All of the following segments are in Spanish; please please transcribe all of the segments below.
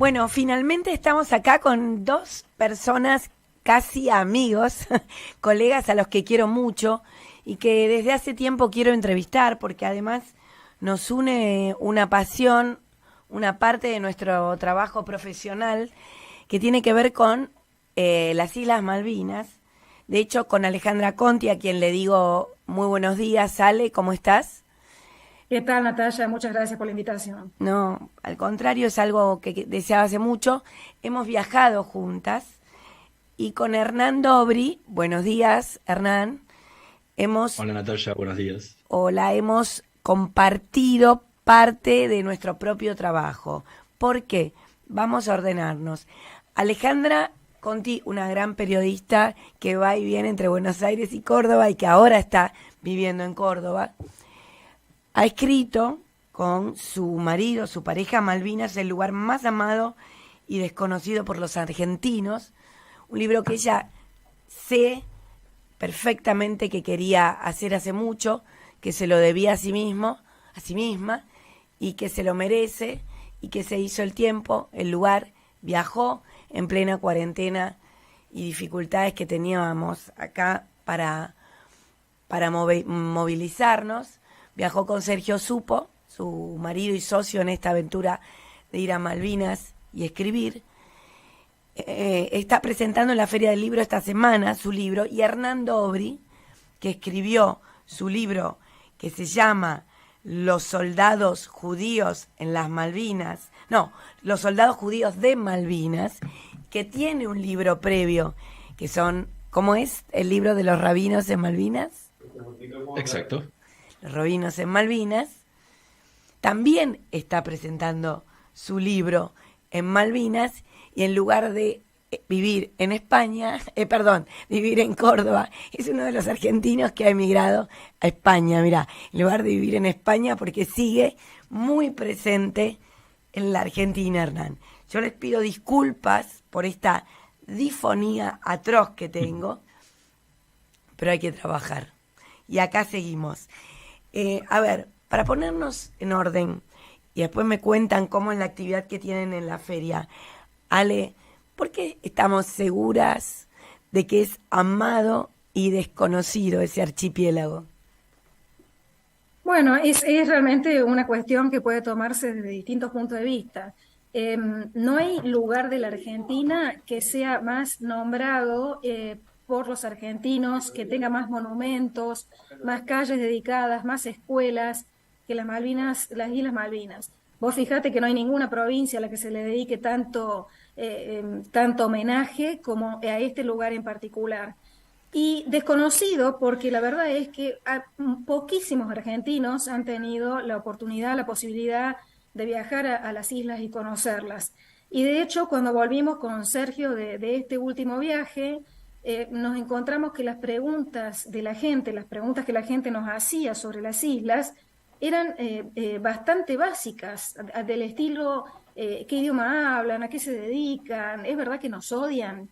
Bueno, finalmente estamos acá con dos personas casi amigos, colegas a los que quiero mucho y que desde hace tiempo quiero entrevistar porque además nos une una pasión, una parte de nuestro trabajo profesional que tiene que ver con las Islas Malvinas. De hecho, con Alejandra Conti, a quien le digo muy buenos días. Ale, ¿cómo estás? ¿Qué tal, Natalia? Muchas gracias por la invitación. No, al contrario, es algo que deseaba hace mucho. Hemos viajado juntas y con Hernán Dobri, buenos días, Hernán, hemos Hola Natalia, buenos días. o la hemos compartido parte de nuestro propio trabajo. ¿Por qué? Vamos a ordenarnos. Alejandra Conti, una gran periodista que va y viene entre Buenos Aires y Córdoba y que ahora está viviendo en Córdoba, ha escrito con su marido, su pareja Malvinas, el lugar más amado y desconocido por los argentinos, un libro que ella sé perfectamente que quería hacer hace mucho, que se lo debía a sí mismo, a sí misma, y que se lo merece, y que se hizo el tiempo, el lugar, viajó en plena cuarentena y dificultades que teníamos acá para movilizarnos. Viajó con Sergio Supo, su marido y socio en esta aventura de ir a Malvinas y escribir. Está presentando en la Feria del Libro esta semana su libro, y Hernán Dobri, que escribió su libro que se llama Los soldados judíos en las Malvinas, no, Los soldados judíos de Malvinas, que tiene un libro previo, que son, ¿cómo es el libro de los rabinos en Malvinas? Exacto. Los rabinos en Malvinas, también está presentando su libro en Malvinas, y en lugar de vivir en España, vivir en Córdoba, es uno de los argentinos que ha emigrado a España, mirá, en lugar de vivir en España, porque sigue muy presente en la Argentina, Hernán. Yo les pido disculpas por esta difonía atroz que tengo, pero hay que trabajar. Y acá seguimos. A ver, para ponernos en orden, y después me cuentan cómo es la actividad que tienen en la feria. Ale, ¿por qué estamos seguras de que es amado y desconocido ese archipiélago? Bueno, es realmente una cuestión que puede tomarse desde distintos puntos de vista. No hay lugar de la Argentina que sea más nombrado por los argentinos, que tenga más monumentos, más calles dedicadas, más escuelas que las Malvinas, las Islas Malvinas. Vos fijate que no hay ninguna provincia a la que se le dedique tanto homenaje como a este lugar en particular. Y desconocido porque la verdad es que poquísimos argentinos han tenido la oportunidad, la posibilidad de viajar a las islas y conocerlas. Y de hecho, cuando volvimos con Sergio de este último viaje, nos encontramos que las preguntas de la gente, las preguntas que la gente nos hacía sobre las islas, eran bastante básicas, del estilo, ¿qué idioma hablan? ¿A qué se dedican? ¿Es verdad que nos odian?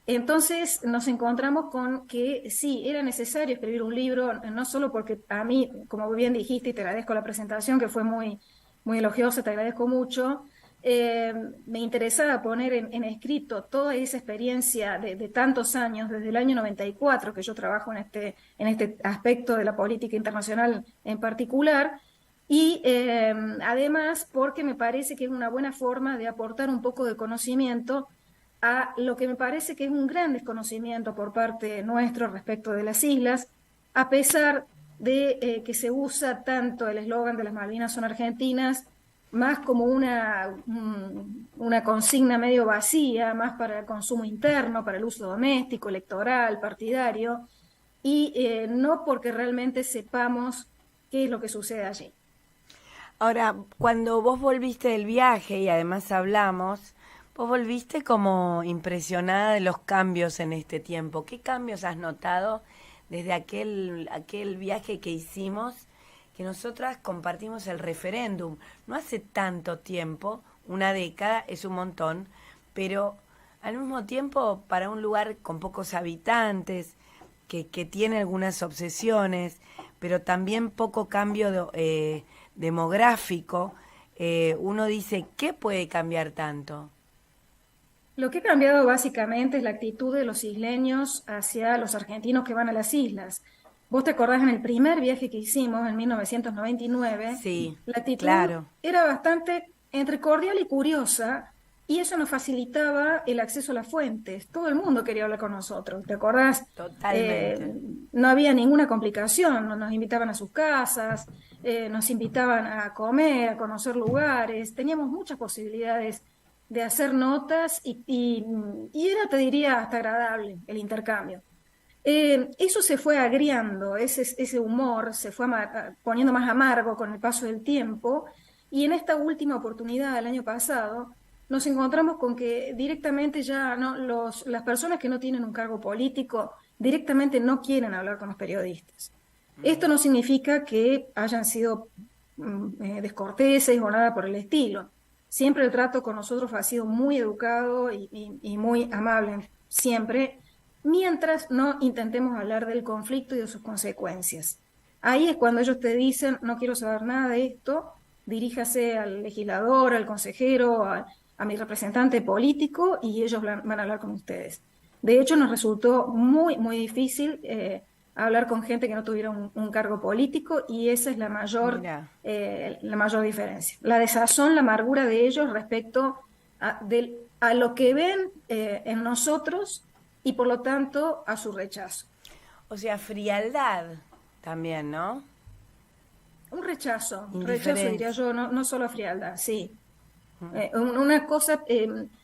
Entonces nos encontramos con que sí, era necesario escribir un libro, no solo porque a mí, como bien dijiste, y te agradezco la presentación, que fue muy elogiosa, te agradezco mucho, me interesaba poner en escrito toda esa experiencia de tantos años, desde el año 94 que yo trabajo en este aspecto de la política internacional en particular, y además porque me parece que es una buena forma de aportar un poco de conocimiento a lo que me parece que es un gran desconocimiento por parte nuestro respecto de las islas, a pesar de que se usa tanto el eslogan de las Malvinas son argentinas, más como una consigna medio vacía, más para el consumo interno, para el uso doméstico, electoral, partidario, y no porque realmente sepamos qué es lo que sucede allí. Ahora, cuando vos volviste del viaje y además hablamos, vos volviste como impresionada de los cambios en este tiempo. ¿Qué cambios has notado desde aquel viaje que hicimos, que nosotras compartimos el referéndum? No hace tanto tiempo, una década es un montón, pero al mismo tiempo para un lugar con pocos habitantes, que tiene algunas obsesiones, pero también poco cambio demográfico, uno dice, ¿qué puede cambiar tanto? Lo que ha cambiado básicamente es la actitud de los isleños hacia los argentinos que van a las islas. Vos te acordás en el primer viaje que hicimos en 1999, Sí, la actitud claro, era bastante entre cordial y curiosa, y eso nos facilitaba el acceso a las fuentes. Todo el mundo quería hablar con nosotros, ¿te acordás? totalmente. No había ninguna complicación, nos invitaban a sus casas, nos invitaban a comer, a conocer lugares, teníamos muchas posibilidades de hacer notas y era, te diría, hasta agradable el intercambio. Eso se fue agriando, ese humor se fue poniendo más amargo con el paso del tiempo, y en esta última oportunidad, el año pasado, nos encontramos con que directamente ya no, las personas que no tienen un cargo político directamente no quieren hablar con los periodistas. Esto no significa que hayan sido descorteses o nada por el estilo. Siempre el trato con nosotros ha sido muy educado y muy amable, siempre, mientras no intentemos hablar del conflicto y de sus consecuencias. Ahí es cuando ellos te dicen, no quiero saber nada de esto, diríjase al legislador, al consejero, a mi representante político, y ellos van a hablar con ustedes. De hecho, nos resultó muy, muy difícil hablar con gente que no tuviera un cargo político, y esa es Mira, la mayor diferencia. La desazón, la amargura de ellos respecto a lo que ven en nosotros, y por lo tanto a su rechazo. o sea, frialdad también, ¿no? Un rechazo diría Indiferencia. yo, no, no solo frialdad, sí. Una cosa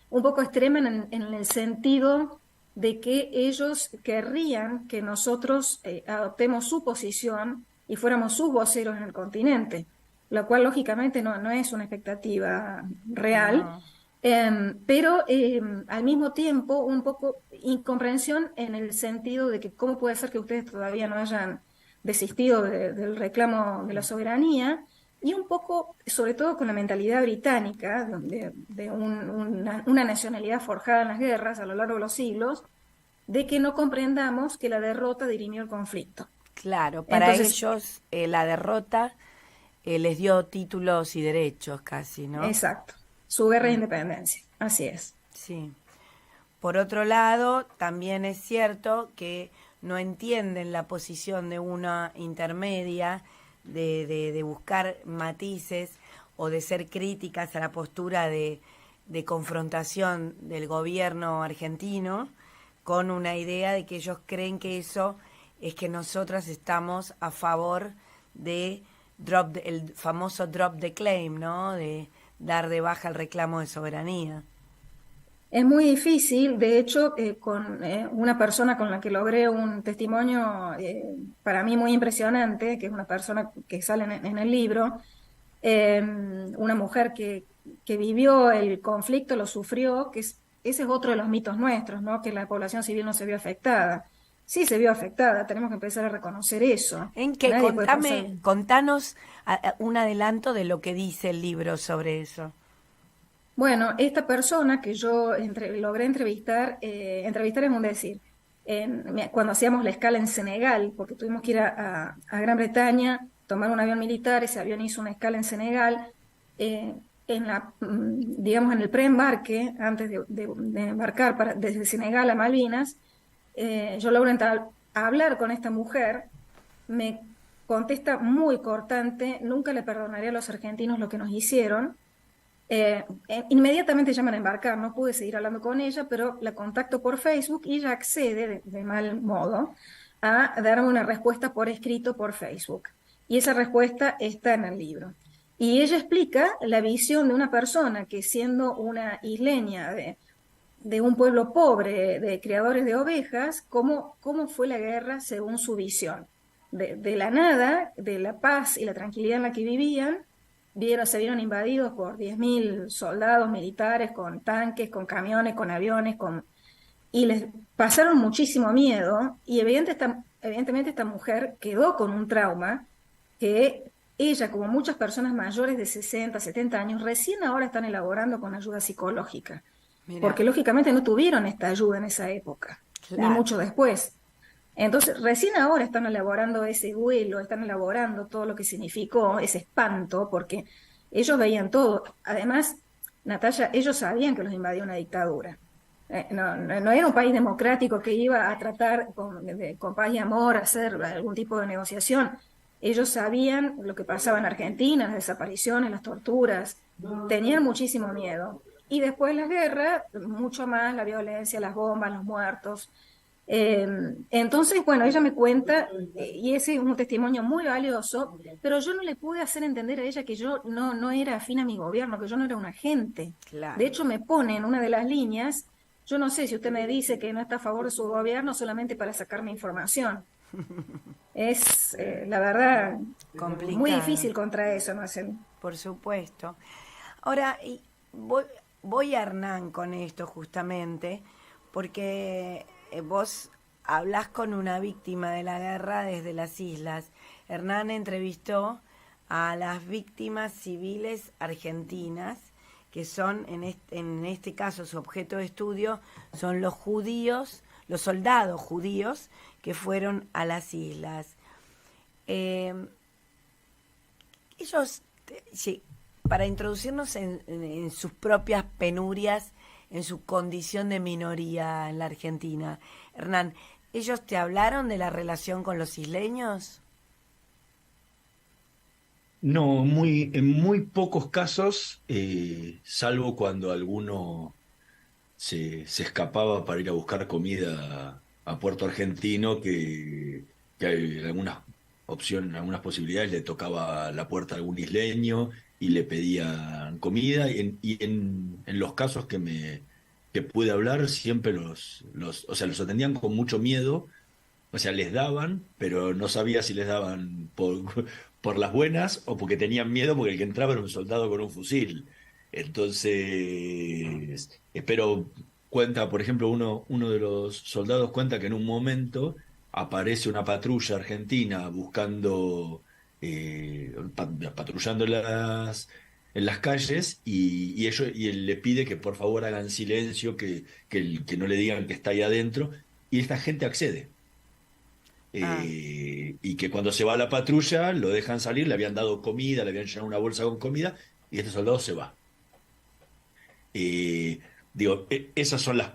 un poco extrema en el sentido de que ellos querrían que nosotros adoptemos su posición y fuéramos sus voceros en el continente, lo cual lógicamente no es una expectativa real, No, pero al mismo tiempo un poco incomprensión en el sentido de que cómo puede ser que ustedes todavía no hayan desistido del reclamo de la soberanía, y un poco, sobre todo con la mentalidad británica, una nacionalidad forjada en las guerras a lo largo de los siglos, de que no comprendamos que la derrota dirimió el conflicto. claro, para Entonces, ellos la derrota les dio títulos y derechos casi, ¿no? exacto, su guerra de independencia, así es. Sí. Por otro lado, también es cierto que no entienden la posición de una intermedia, de buscar matices o de ser críticas a la postura de confrontación del gobierno argentino, con una idea de que ellos creen que eso es que nosotras estamos a favor de el famoso drop the claim, ¿no? De dar de baja el reclamo de soberanía. Es muy difícil, de hecho, con una persona con la que logré un testimonio para mí muy impresionante, que es una persona que sale en el libro, una mujer que vivió el conflicto, lo sufrió, ese es otro de los mitos nuestros, ¿no? Que la población civil no se vio afectada. Sí se vio afectada, tenemos que empezar a reconocer eso. En que Nadie puede pasar. contanos un adelanto de lo que dice el libro sobre eso. Bueno, esta persona que yo logré entrevistar, entrevistar es un decir, cuando hacíamos la escala en Senegal, porque tuvimos que ir a Gran Bretaña, tomar un avión militar, ese avión hizo una escala en Senegal, digamos en el preembarque, antes de embarcar desde Senegal a Malvinas, yo logro entrar a hablar con esta mujer, me contesta muy cortante, nunca le perdonaré a los argentinos lo que nos hicieron. Inmediatamente llaman a embarcar, no pude seguir hablando con ella, pero la contacto por Facebook y ella accede de mal modo a darme una respuesta por escrito por Facebook. Y esa respuesta está en el libro. Y ella explica la visión de una persona que, siendo una isleña de un pueblo pobre, de criadores de ovejas, cómo fue la guerra según su visión. De la nada, de la paz y la tranquilidad en la que vivían, se vieron invadidos por 10.000 soldados militares con tanques, con camiones, con aviones, y les pasaron muchísimo miedo, y evidentemente esta mujer quedó con un trauma que ella, como muchas personas mayores de 60, 70 años, recién ahora están elaborando con ayuda psicológica, Mira, porque lógicamente no tuvieron esta ayuda en esa época, ni claro. mucho después. Entonces, recién ahora están elaborando ese duelo, están elaborando todo lo que significó ese espanto, porque Ellos veían todo. Además, Natalia, ellos sabían que los invadía una dictadura. No era un país democrático que iba a tratar con paz y amor, a hacer algún tipo de negociación. Ellos sabían lo que pasaba en Argentina, las desapariciones, las torturas, tenían muchísimo miedo. Y después la guerra, mucho más, la violencia, las bombas, los muertos. Eh, entonces, bueno, ella me cuenta, y ese es un testimonio muy valioso, pero yo no le pude hacer entender a ella que yo no era afín a mi gobierno, que yo no era un agente. De Claro. hecho, me pone en una de las líneas, yo no sé si usted me dice que no está a favor de su gobierno solamente para sacarme información. Es, la verdad, muy Complicado, difícil contra eso, ¿no es? por supuesto. Ahora, voy a Hernán con esto justamente, porque vos hablas con una víctima de la guerra desde las islas. Hernán entrevistó a las víctimas civiles argentinas, que son, en este caso, su objeto de estudio son los judíos, los soldados judíos que fueron a las islas. Eh, ellos, sí, para introducirnos en sus propias penurias, en su condición de minoría en la Argentina. Hernán, ¿ellos te hablaron de la relación con los isleños? No, en muy pocos casos, salvo cuando alguno se escapaba para ir a buscar comida a Puerto Argentino, que hay algunas opciones, algunas posibilidades, le tocaba la puerta a algún isleño y le pedían comida, en los casos que pude hablar, siempre o sea, los atendían con mucho miedo. O sea, les daban, pero no sabía si les daban por las buenas o porque tenían miedo porque el que entraba era un soldado con un fusil. Entonces, pero cuenta, por ejemplo, uno de los soldados cuenta que en un momento aparece una patrulla argentina buscando, patrullando en las calles y él le pide que por favor hagan silencio, que no le digan que está ahí adentro, y esta gente accede. Ah, Y que cuando se va la patrulla lo dejan salir, le habían dado comida, le habían llenado una bolsa con comida y este soldado se va. Eh, Digo, esas son las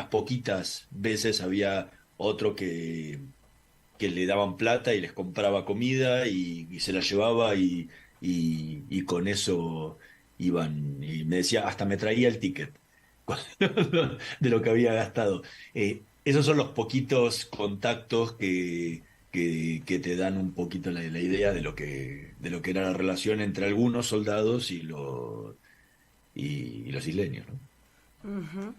poquitas veces había otro que le daban plata y les compraba comida y se la llevaba y con eso iban. Y me decía, hasta me traía el ticket de lo que había gastado. Esos son los poquitos contactos que te dan un poquito la idea de lo que era la relación entre algunos soldados y los isleños, ¿no? ujú.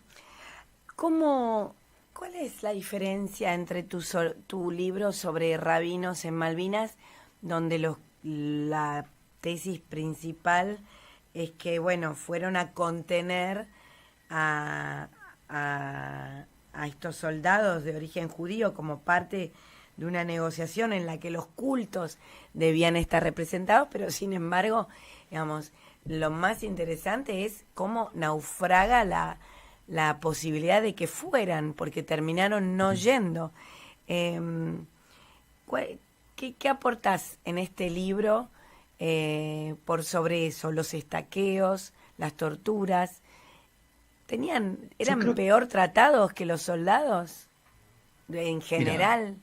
¿Cómo, cuál es la diferencia entre tu libro sobre rabinos en Malvinas, donde la tesis principal es que, bueno, fueron a contener a, a estos soldados de origen judío como parte de una negociación en la que los cultos debían estar representados, pero sin embargo, digamos, lo más interesante es cómo naufraga la posibilidad de que fueran, porque terminaron no yendo. Eh, ¿Qué aportás en este libro por sobre eso? Los estaqueos, las torturas, Yo eran creo, peor tratados que los soldados en mira, general.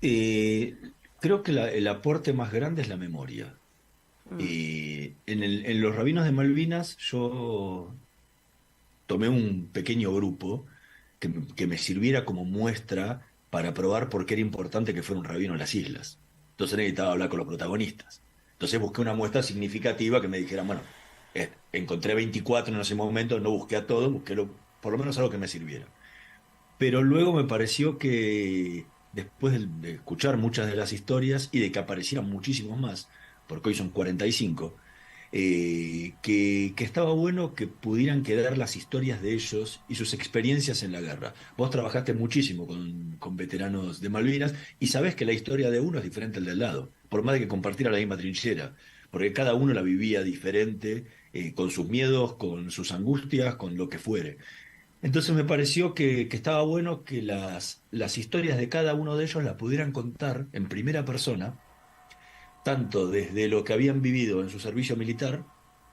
eh, creo que el aporte más grande es la memoria. Mm. En los rabinos de Malvinas yo tomé un pequeño grupo que me sirviera como muestra para probar por qué era importante que fuera un rabino en las islas. Entonces necesitaba hablar con los protagonistas. Entonces busqué una muestra significativa que me dijeran, bueno, encontré 24 en ese momento, no busqué a todos, busqué por lo menos algo que me sirviera. Pero luego me pareció que después de escuchar muchas de las historias y de que aparecieran muchísimos más, porque hoy son 45, que estaba bueno que pudieran quedar las historias de ellos y sus experiencias en la guerra. Vos trabajaste muchísimo con veteranos de Malvinas y sabés que la historia de uno es diferente al del lado, por más de que compartiera la misma trinchera, porque cada uno la vivía diferente, con sus miedos, con sus angustias, con lo que fuere. Entonces me pareció que estaba bueno que las historias de cada uno de ellos la pudieran contar en primera persona tanto desde lo que habían vivido en su servicio militar,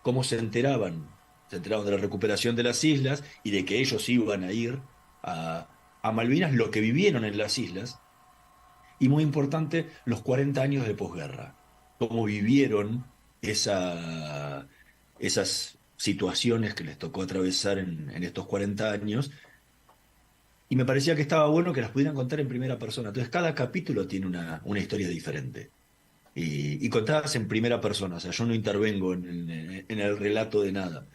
como se enteraban de la recuperación de las islas y de que ellos iban a ir a Malvinas, lo que vivieron en las islas, y muy importante, los 40 años de posguerra, cómo vivieron esas situaciones que les tocó atravesar en estos 40 años, y me parecía que estaba bueno que las pudieran contar en primera persona. Entonces, cada capítulo tiene una historia diferente y contadas en primera persona, o sea, yo no intervengo en el relato de nada.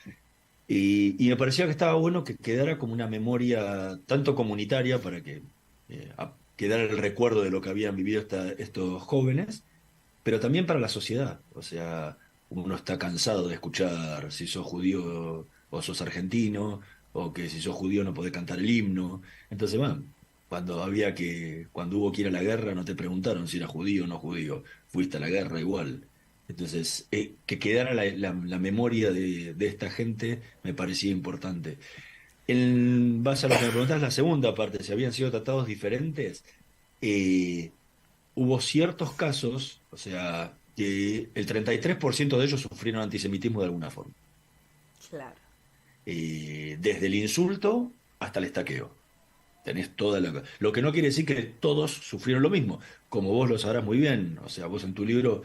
Y me parecía que estaba bueno que quedara como una memoria tanto comunitaria para que quedara el recuerdo de lo que habían vivido estos jóvenes, pero también para la sociedad. O sea, uno está cansado de escuchar si sos judío o sos argentino, o que si sos judío no podés cantar el himno. Entonces, bueno, cuando hubo que ir a la guerra, no te preguntaron si era judío o no judío, fuiste a la guerra igual. Entonces, que quedara la memoria de esta gente me parecía importante. En base a lo que me preguntas, la segunda parte, si habían sido tratados diferentes, eh, hubo ciertos casos, o sea, que el 33% de ellos sufrieron antisemitismo de alguna forma. Claro. Desde el insulto hasta el estaqueo. Tenés toda la... Lo que no quiere decir que todos sufrieron lo mismo, como vos lo sabrás muy bien. O sea, vos en tu libro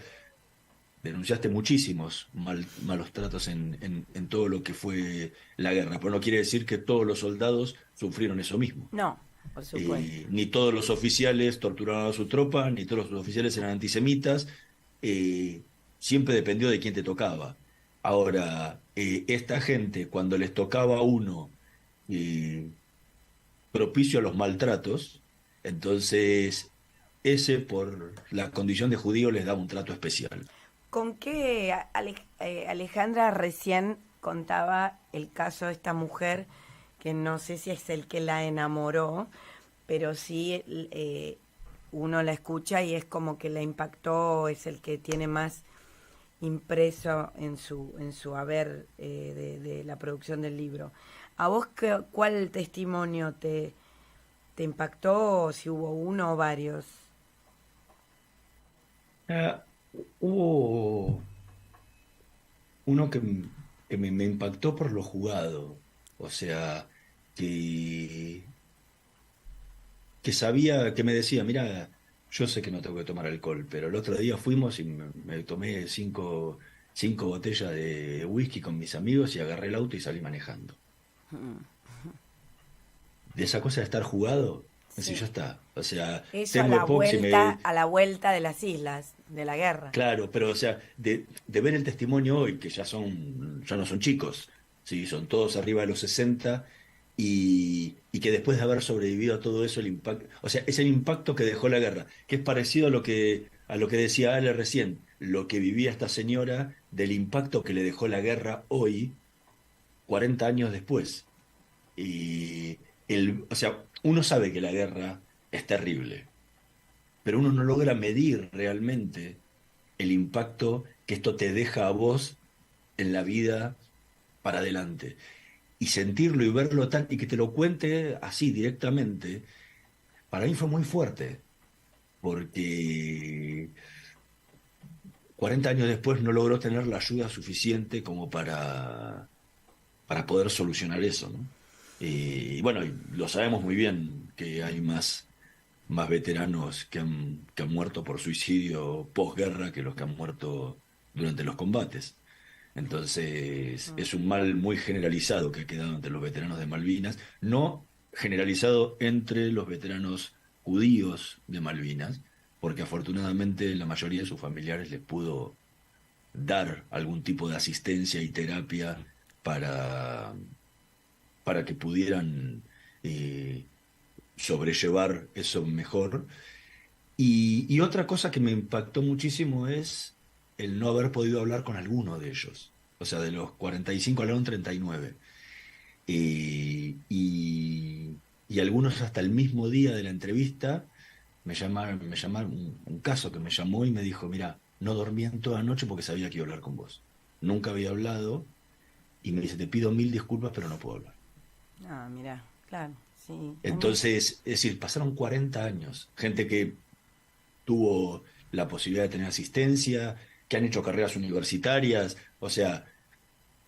denunciaste muchísimos malos tratos en todo lo que fue la guerra, pero no quiere decir que todos los soldados sufrieron eso mismo. No, por supuesto. Ni todos los oficiales torturaron a su tropa, ni todos los oficiales eran antisemitas. eh, Siempre dependió de quién te tocaba. Ahora, esta gente, cuando les tocaba a uno eh, propicio a los maltratos, entonces ese, por la condición de judío, les daba un trato especial. ¿Con qué Alejandra recién contaba el caso de esta mujer, que no sé si es el que la enamoró, pero sí uno la escucha y es como que la impactó, es el que tiene más impreso en su haber de la producción del libro? ¿A vos cuál testimonio te impactó, o si hubo uno o varios? Ah, Hubo uno que me impactó por lo jugado, o sea, que, que sabía, que me decía, mira, yo sé que no tengo que tomar alcohol, pero el otro día fuimos y me tomé cinco botellas de whisky con mis amigos y agarré el auto y salí manejando. De esa cosa de estar jugado, así Sí. ya está. O sea, Eso tengo EPOC, si me... a la vuelta de las islas, de la guerra. Claro, pero o sea, de ver el testimonio hoy, que ya no son chicos, sí, son todos arriba de los 60, y que después de haber sobrevivido a todo eso, el impacto, o sea, es el impacto que dejó la guerra, que es parecido a lo que decía Ale recién, lo que vivía esta señora del impacto que le dejó la guerra hoy, 40 años después. Y o sea, uno sabe que la guerra es terrible, pero uno no logra medir realmente el impacto que esto te deja a vos en la vida para adelante. Y sentirlo y verlo tan, y que te lo cuente así directamente, para mí fue muy fuerte, porque 40 años después no logró tener la ayuda suficiente como para poder solucionar eso, ¿no? Y bueno, y lo sabemos muy bien que hay más veteranos que han muerto por suicidio posguerra que los que han muerto durante los combates. Entonces, es un mal muy generalizado que ha quedado entre los veteranos de Malvinas, no generalizado entre los veteranos judíos de Malvinas, porque afortunadamente la mayoría de sus familiares les pudo dar algún tipo de asistencia y terapia para, para que pudieran eh, sobrellevar eso mejor. Y otra cosa que me impactó muchísimo es el no haber podido hablar con alguno de ellos. O sea, de los 45 hablaron 39. Y algunos hasta el mismo día de la entrevista me llamaron un caso que me llamó y me dijo, mira, no dormí en toda la noche porque sabía que iba a hablar con vos. Nunca había hablado y me dice, te pido mil disculpas, pero no puedo hablar. Ah, mira, claro, sí. Entonces, es decir, pasaron 40 años. Gente que tuvo la posibilidad de tener asistencia, que han hecho carreras universitarias, o sea,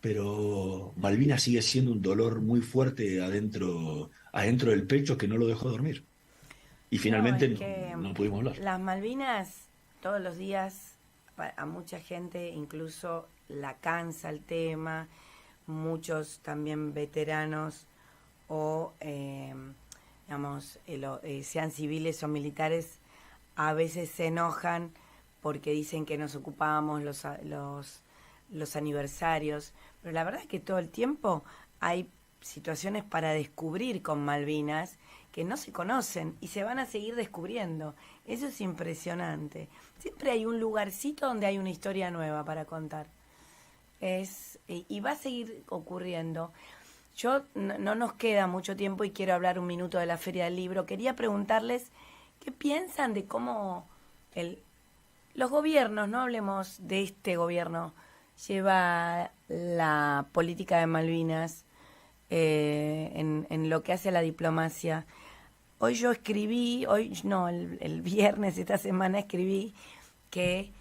pero Malvinas sigue siendo un dolor muy fuerte adentro del pecho que no lo dejó dormir. Y No, finalmente es que no pudimos hablar. las Malvinas todos los días a mucha gente incluso la cansa el tema, muchos también veteranos o digamos sean civiles o militares a veces se enojan porque dicen que nos ocupábamos los aniversarios, pero la verdad es que todo el tiempo hay situaciones para descubrir con Malvinas que no se conocen y se van a seguir descubriendo. Eso es impresionante. Siempre hay un lugarcito donde hay una historia nueva para contar. Y va a seguir ocurriendo. Yo no nos queda mucho tiempo y quiero hablar un minuto de la Feria del Libro. Quería preguntarles qué piensan de cómo los gobiernos, no hablemos de este gobierno, lleva la política de Malvinas en lo que hace a la diplomacia. Hoy yo escribí, el viernes esta semana escribí que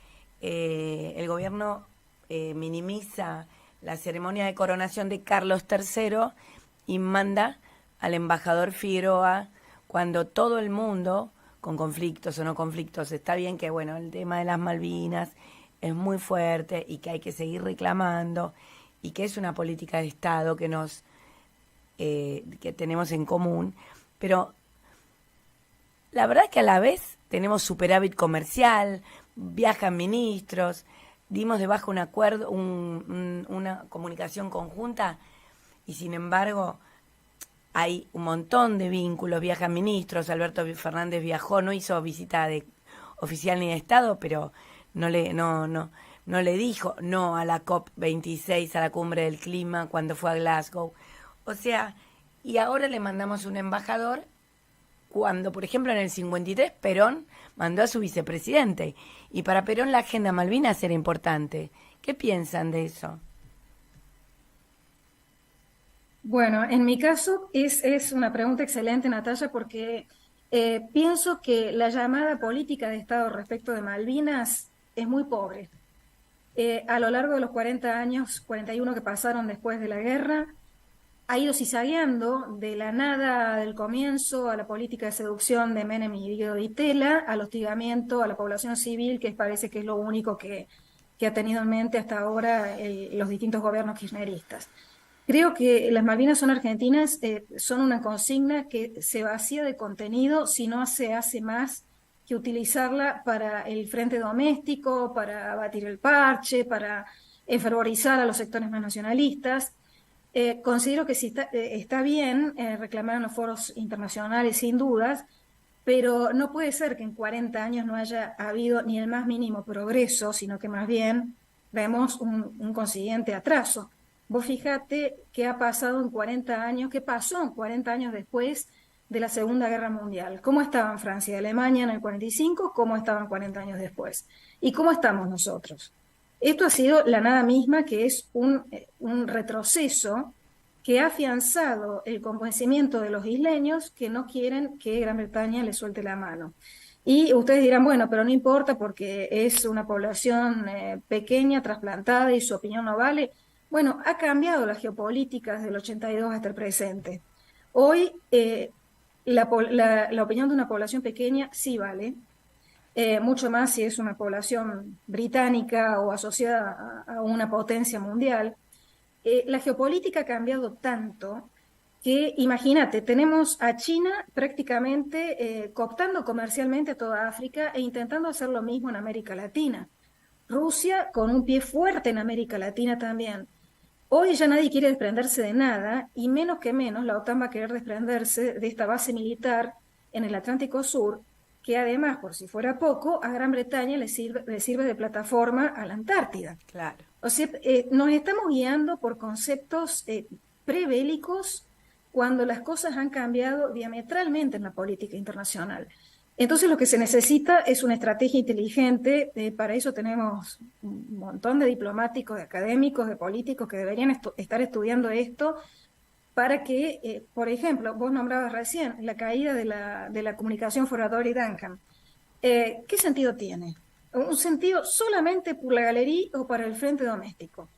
el gobierno minimiza la ceremonia de coronación de Carlos III y manda al embajador Figueroa cuando todo el mundo, con conflictos o no conflictos, está bien que bueno, el tema de las Malvinas es muy fuerte y que hay que seguir reclamando y que es una política de Estado que tenemos en común, pero la verdad es que a la vez tenemos superávit comercial, viajan ministros, dimos de baja un acuerdo, una comunicación conjunta y sin embargo hay un montón de vínculos, viajan ministros, Alberto Fernández viajó, no hizo visita oficial ni de Estado, pero no le dijo no a la COP26, a la cumbre del clima cuando fue a Glasgow. O sea, y ahora le mandamos un embajador cuando, por ejemplo, en el 53 Perón mandó a su vicepresidente. Y para Perón la agenda Malvinas era importante. ¿Qué piensan de eso? Bueno, en mi caso es una pregunta excelente, Natalia, porque pienso que la llamada política de Estado respecto de Malvinas es muy pobre. A lo largo de los 40 años, 41 que pasaron después de la guerra, ha ido zigzagueando de la nada del comienzo a la política de seducción de Menem y Guido Di Tella, al hostigamiento a la población civil, que parece que es lo único que ha tenido en mente hasta ahora los distintos gobiernos kirchneristas. Creo que las Malvinas son argentinas, son una consigna que se vacía de contenido si no se hace más que utilizarla para el frente doméstico, para batir el parche, para enfervorizar a los sectores más nacionalistas. Considero que sí está bien reclamar en los foros internacionales, sin dudas, pero no puede ser que en 40 años no haya habido ni el más mínimo progreso, sino que más bien vemos un consiguiente atraso. Vos fíjate qué ha pasado en 40 años, qué pasó en 40 años después de la Segunda Guerra Mundial. ¿Cómo estaban Francia y Alemania en el 45? ¿Cómo estaban 40 años después? ¿Y cómo estamos nosotros? Esto ha sido la nada misma, que es un retroceso que ha afianzado el convencimiento de los isleños que no quieren que Gran Bretaña le suelte la mano. Y ustedes dirán, bueno, pero no importa porque es una población pequeña, trasplantada y su opinión no vale. Bueno, ha cambiado la geopolítica desde el 82 hasta el presente. Hoy la opinión de una población pequeña sí vale. Mucho más si es una población británica o asociada a una potencia mundial. La geopolítica ha cambiado tanto que, imagínate, tenemos a China prácticamente cooptando comercialmente a toda África e intentando hacer lo mismo en América Latina. Rusia con un pie fuerte en América Latina también. Hoy ya nadie quiere desprenderse de nada y menos que menos la OTAN va a querer desprenderse de esta base militar en el Atlántico Sur, que además, por si fuera poco, a Gran Bretaña le sirve de plataforma a la Antártida. Claro. O sea, nos estamos guiando por conceptos prebélicos cuando las cosas han cambiado diametralmente en la política internacional. Entonces lo que se necesita es una estrategia inteligente, para eso tenemos un montón de diplomáticos, de académicos, de políticos que deberían estar estudiando esto, para que, por ejemplo, vos nombrabas recién la caída de la comunicación Ferrador y Duncan. ¿Qué sentido tiene? un sentido solamente por la galería o para el frente doméstico.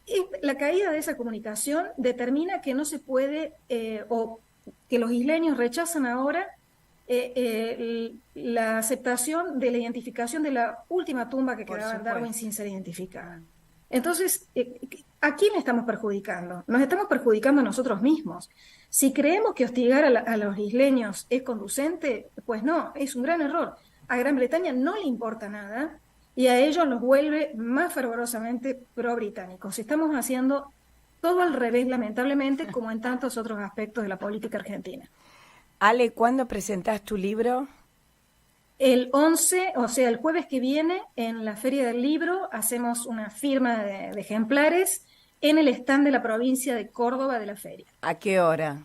Y la caída de esa comunicación determina que no se puede, o que los isleños rechazan ahora la aceptación de la identificación de la última tumba que Por quedaba en Darwin supuesto. sin ser identificada. Entonces, ¿a quién le estamos perjudicando? Nos estamos perjudicando a nosotros mismos. Si creemos que hostigar a los isleños es conducente, pues no, es un gran error. A Gran Bretaña no le importa nada y a ellos los vuelve más fervorosamente pro-británicos. Estamos haciendo todo al revés, lamentablemente, como en tantos otros aspectos de la política argentina. Ale, ¿cuándo presentás tu libro? El 11, o sea, el jueves que viene, en la Feria del Libro, hacemos una firma de ejemplares en el stand de la provincia de Córdoba de la feria. ¿A qué hora?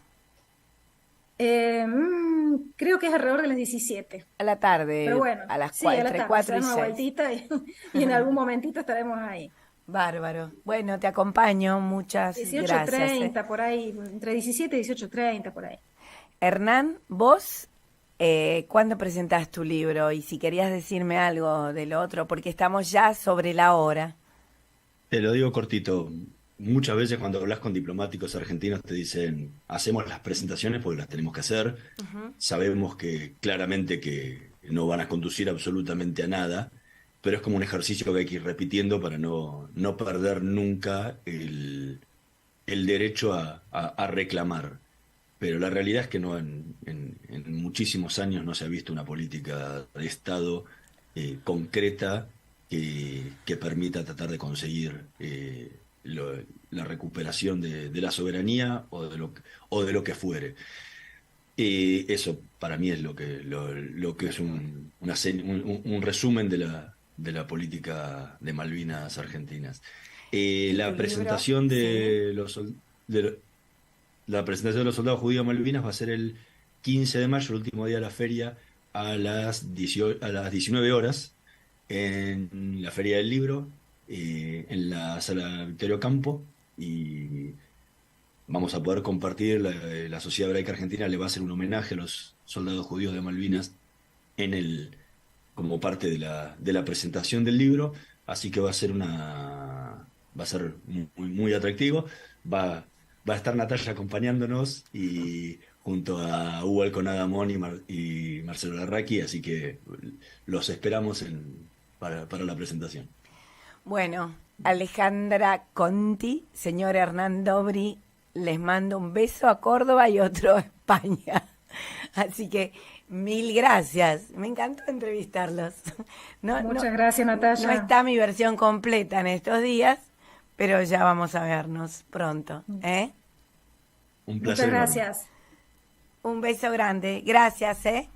Creo que es alrededor de las 17. A la Pero tarde, bueno, a las sí, a la entre tarde, se 4 da y una 6. vueltita y en algún momentito estaremos ahí. Bárbaro. Bueno, te acompaño. Muchas gracias. 18:30 por ahí, entre 17 y 18:30 por ahí. Hernán, vos, ¿cuándo presentás tu libro? Y si querías decirme algo del otro, porque estamos ya sobre la hora. Te lo digo cortito. Muchas veces cuando hablas con diplomáticos argentinos te dicen, hacemos las presentaciones porque las tenemos que hacer. Sabemos que claramente que no van a conducir absolutamente a nada, pero es como un ejercicio que hay que ir repitiendo para no perder nunca el derecho a reclamar. Pero la realidad es que no en muchísimos años no se ha visto una política de Estado concreta que permita tratar de conseguir la recuperación de la soberanía o de lo que fuere. Eso para mí es lo que es un resumen de la política de Malvinas argentinas. ¿Y tu La libro? presentación Sí. la presentación de los soldados judíos Malvinas va a ser el 15 de mayo, el último día de la feria, a las 19 horas, en la Feria del Libro, en la sala Victorio Campo, y vamos a poder compartir, la Sociedad Hebraica Argentina le va a hacer un homenaje a los soldados judíos de Malvinas en como parte de la presentación del libro, así que va a ser muy atractivo. Va a estar Natalia acompañándonos y junto a Hugo Alconada-Amón y Marcelo Larraqui, así que los esperamos para la presentación. Bueno, Alejandra Conti, señor Hernán Dobri, les mando un beso a Córdoba y otro a España. Así que mil gracias. Me encantó entrevistarlos. Muchas gracias, Natalia. No está mi versión completa en estos días, pero ya vamos a vernos pronto, ¿eh? Un Muchas placer enorme. gracias. Un beso grande. Gracias, ¿eh?